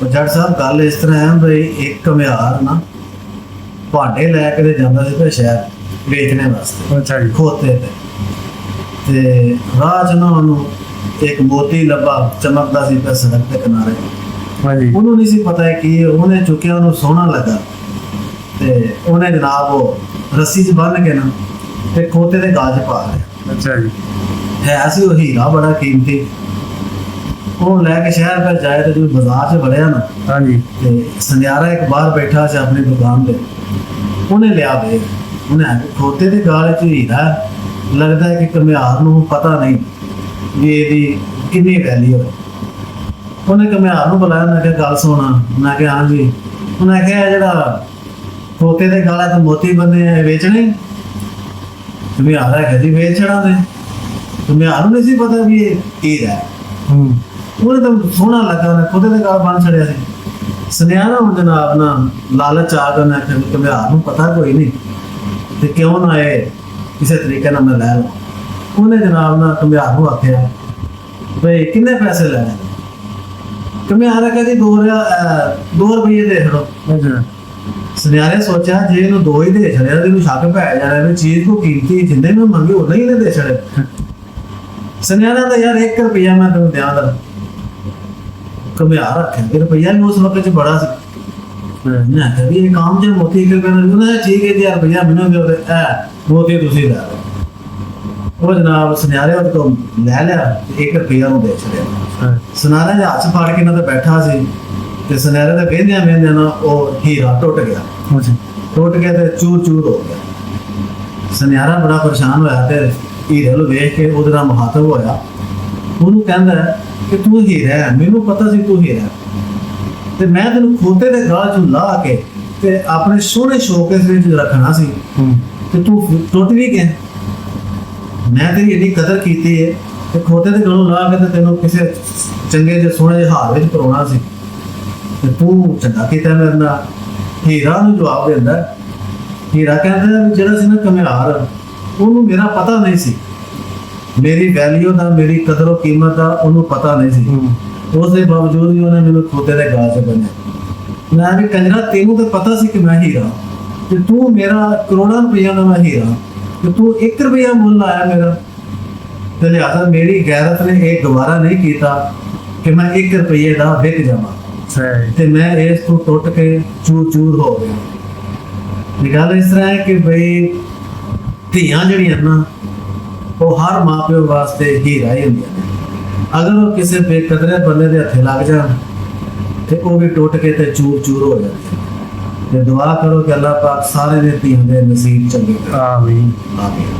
जट साहब गल इस तरह है भाई एक घमियार ना भांडे लैके ते जांदा सी फिर शहर बेचने वास्ते अच्छा जी। खोते ते राह च ना उन्होंने एक मोती लब्भा चमकदा सी पे सड़क के किनारे। हाँ जी। ਉਹਨੂੰ नहीं सी पता है कि उन्हें चुकिया ਉਹਨੂੰ सोहना लगा ते उन्हें जनाब वो रस्सी च बन के ना ते खोते दे गल च पा लिया। अच्छा जी। है सी वो हीरा बड़ा कीमती। वो लैके शहर पर जाए तो जो बाजार च बढ़िया ना हाँ जी। ते सुनयारा एक बाहर बैठा से अपनी दुकान पे उन्हें लिया दे उन्हें आखे खोते दे गल च हीरा लगता है कि घमियार नूं पता नहीं भी ਇਹਦੀ कितनी वैल्यू है। उन्हें घमियार नूं बुलाया मैं क्या गल सुना मैं क्या हाँ जी उन्हें आख्या जरा खोते दे गल तो मोती बने हैं बेचने घमियार है जी बेच छड़ा ने घमियार नूं नहीं सी पता भी ये हीरा है। उन्हें तो सोहना लगा उन्हें खोते दे गल बन छड़िया सी। सुनयारा हुण जनाब ना लालच आ गया उन्हें आख्या घमियार नूं पता कोई नहीं ते क्यों ना ये किसी तरीके नाल मैं लै लवां। उन्हें जनाब ना घमियार नूं आख्या भाई किन्ने पैसे लेने घमियार आख्या जी 2 रुपये दे छड़ो। अच्छा। सुनयारे सोचा जे इन्हूं 2 ही दे छड़िया तो शक पै जाना भी चीज को कीमती जिन्ने मैं मंगी उन्ने ही इन्हें दे छड़े। सुनयारा दा यार 1 रुपया मैं तेन दियां दा घमियार आख्या कि रुपया भी उस वक्त च बड़ा सी। मैं आख्या भी ये काम जे मोती 1 रुपये उन्हें ठीक है जी यार रुपया मैनूं दिओ ते मोती तुसीं लै लो। वो जनाब सुनयारे वो तो लै लिया 1 रुपया उन्हें दे छड़िया। सुनयारे दे हत्थ फाड़ के ना ते बैठा सी ते सुनयारे दे वेंदियां वेंदियां ना वो हीरा टुट गया। टुट गया ते चूर चूर हो गया। सुनयारा बड़ा परेशान होया ते हीरे नूं वेख के ओहदे नाल मुखातब होया। ਉਹਨੂੰ ਕਹਿੰਦਾ ਕਿ ਤੂੰ ਹੀਰਾ ਹੈ ਮੈਨੂੰ ਪਤਾ ਸੀ ਤੂੰ ਹੀਰਾ ਹੈ ਤੇ ਮੈਂ ਤੈਨੂੰ ਖੋਤੇ ਦੇ ਗਾਲ ਚੋਂ ਲਾ ਕੇ ਤੇ ਆਪਣੇ ਸੋਹਣੇ ਸ਼ੋਕੇਸ ਵਿੱਚ ਰੱਖਣਾ ਸੀ ਤੇ ਤੂੰ ਟੁੱਟ ਵੀ ਗਿਆ। ਮੈਂ ਤੇਰੀ ਇੰਨੀ ਕਦਰ ਕੀਤੀ ਹੈ ਤੇ ਖੋਤੇ ਦੇ ਗਲੋਂ ਲਾ ਕੇ ਤੇ ਤੈਨੂੰ ਕਿਸੇ ਚੰਗੇ ਜਿਹੇ ਸੋਹਣੇ ਜਿਹੇ ਹਾਲ ਵਿੱਚ ਪਰੋਣਾ ਸੀ ਤੇ ਤੂੰ ਚੰਗਾ ਕੀਤਾ ਮੇਰੇ ਨਾਲ। ਹੀਰਾ ਨੂੰ ਜਵਾਬ ਦਿੰਦਾ ਹੀਰਾ ਕਹਿੰਦਾ ਵੀ ਜਿਹੜਾ ਸੀ ਨਾ ਘਮਿਆਰ ਉਹਨੂੰ ਮੇਰਾ ਪਤਾ ਨਹੀਂ ਸੀ मेरी वैल्यू का मेरी कदर कीमत का उन्होंने पता नहीं सी। उसके बावजूद भी उन्हें मेरे खोते के गाल च बने। मैं भी कंजरा तेनों तो पता सी कि मैं हीरा कि तू मेरा करोड़ों रुपया का मैं हीरा कि तू 1 रुपया मुल आया मेरा तो लिहाजा मेरी गैरत ने यह गवारा नहीं किया कि मैं 1 रुपये का विक जावा ते मैं इस को टुट के चूर चूर हो गया। गल इस तरह है कि भाई धियां जड़ियां ना वो हर माँ प्यो वास्ते हीरा ही होंगे। अगर वो किसी बेकदरे बंदे के हथे लग जाए तो वह भी टुट के ते चूर चूर हो जाते। दुआ करो कि अल्लाह पाक सारे दे धीआं दे नसीब चंगे करे। आमीन। आमीन।